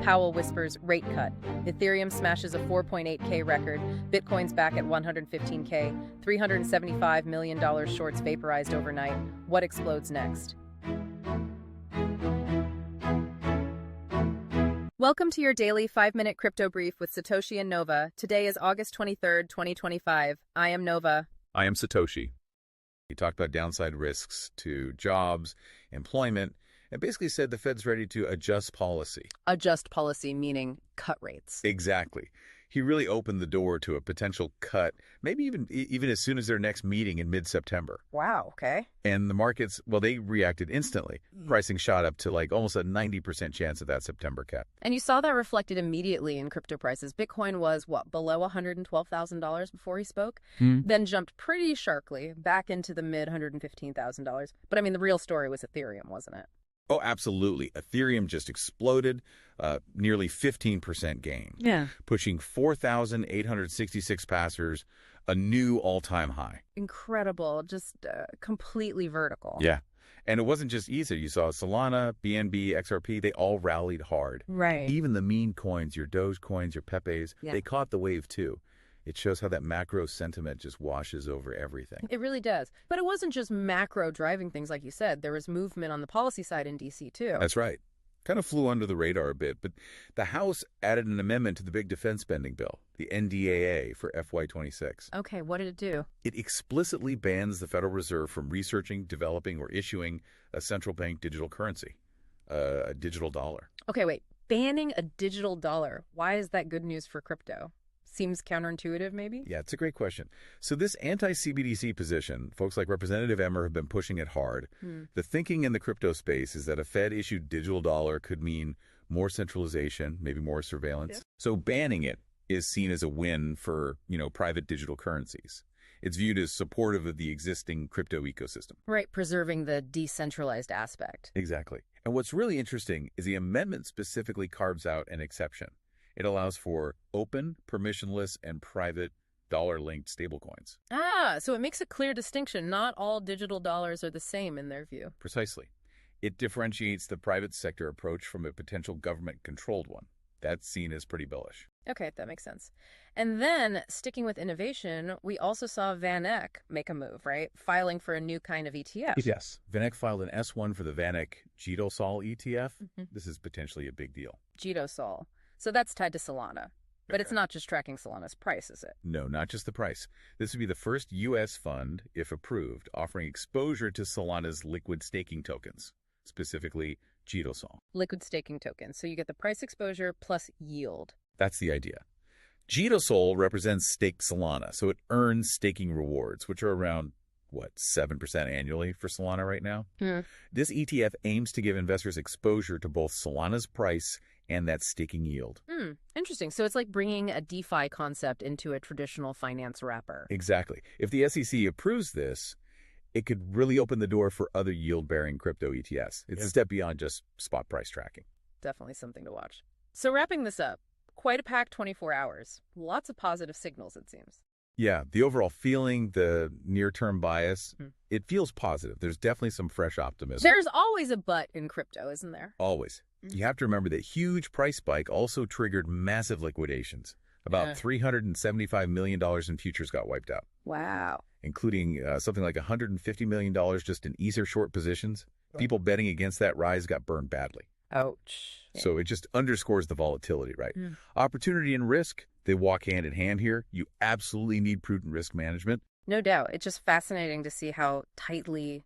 Powell whispers rate cut. Ethereum smashes a 4.8K record. Bitcoin's back at 115K. $375 million shorts vaporized overnight. What explodes next? Welcome to your daily 5-minute crypto brief with Satoshi and Nova. Today is August 23rd, 2025. I am Nova. I am Satoshi. He talked about downside risks to jobs, employment, and basically said the Fed's ready to adjust policy. Adjust policy meaning cut rates. Exactly. He really opened the door to a potential cut, maybe even as soon as their next meeting in mid-September. Wow, okay. And the markets, well, they reacted instantly. Pricing shot up to like almost a 90% chance of that September cut. And you saw that reflected immediately in crypto prices. Bitcoin was, below $112,000 before he spoke? Then jumped pretty sharply back into the mid-$115,000. But I mean, the real story was Ethereum, wasn't it? Oh, absolutely. Ethereum just exploded, nearly 15% gain. Yeah. Pushing 4,866 passers, a new all-time high. Incredible. Just completely vertical. Yeah. And it wasn't just ETH. You saw Solana, BNB, XRP, they all rallied hard. Right. Even the meme coins, your Doge coins, your Pepe's, they caught the wave too. It shows how that macro sentiment just washes over everything. It really does. But it wasn't just macro driving things, like you said. There was movement on the policy side in D.C. too. That's right. Kind of flew under the radar a bit, but the House added an amendment to the big defense spending bill, the NDAA, for FY26. Okay, what did it do? It explicitly bans the Federal Reserve from researching, developing, or issuing a central bank digital currency, a digital dollar. Okay, wait. Banning a digital dollar. Why is that good news for crypto? Seems counterintuitive, maybe? Yeah, it's a great question. So this anti-CBDC position, folks like Representative Emmer have been pushing it hard. The thinking in the crypto space is that a Fed-issued digital dollar could mean more centralization, maybe more surveillance. Yeah. So banning it is seen as a win for, private digital currencies. It's viewed as supportive of the existing crypto ecosystem. Right, preserving the decentralized aspect. Exactly. And what's really interesting is the amendment specifically carves out an exception. It allows for open, permissionless, and private dollar-linked stablecoins. Ah, so it makes a clear distinction. Not all digital dollars are the same in their view. Precisely. It differentiates the private sector approach from a potential government-controlled one. That's seen as pretty bullish. Okay, that makes sense. And then, sticking with innovation, we also saw VanEck make a move, right? Filing for a new kind of ETF. Yes. VanEck filed an S1 for the VanEck JitoSOL ETF. This is potentially a big deal. JitoSOL. So that's tied to Solana. But it's not just tracking Solana's price, is it? No, not just the price. This would be the first U.S. fund, if approved, offering exposure to Solana's liquid staking tokens, specifically JitoSOL. Liquid staking tokens. So you get the price exposure plus yield. That's the idea. JitoSOL represents staked Solana, so it earns staking rewards, which are around, 7% annually for Solana right now? This ETF aims to give investors exposure to both Solana's price and that staking yield. Interesting. So it's like bringing a DeFi concept into a traditional finance wrapper. Exactly. If the SEC approves this, it could really open the door for other yield-bearing crypto ETFs. It's a step beyond just spot price tracking. Definitely something to watch. So wrapping this up, quite a packed 24 hours. Lots of positive signals, it seems. Yeah, the overall feeling, the near-term bias, it feels positive. There's definitely some fresh optimism. There's always a but in crypto, isn't there? Always. You have to remember that huge price spike also triggered massive liquidations. About $375 million in futures got wiped out. Wow. Including something like $150 million just in Ether short positions. People betting against that rise got burned badly. Ouch. So it just underscores the volatility, right? Opportunity and risk, they walk hand in hand here. You absolutely need prudent risk management. No doubt. It's just fascinating to see how tightly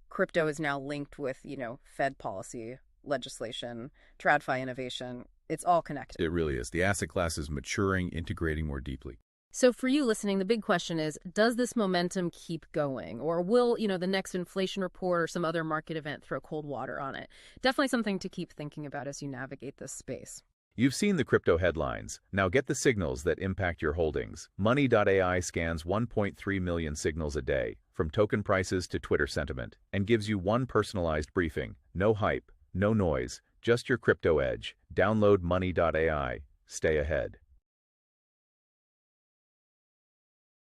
crypto is now linked with, Fed policy, legislation, TradFi innovation. It's all connected. It really is. The asset class is maturing, integrating more deeply. So for you listening, the big question is, does this momentum keep going? Or will, the next inflation report or some other market event throw cold water on it? Definitely something to keep thinking about as you navigate this space. You've seen the crypto headlines. Now get the signals that impact your holdings. Money.ai scans 1.3 million signals a day, from token prices to Twitter sentiment, and gives you one personalized briefing. No hype, no noise, just your crypto edge. Download Money.ai. Stay ahead.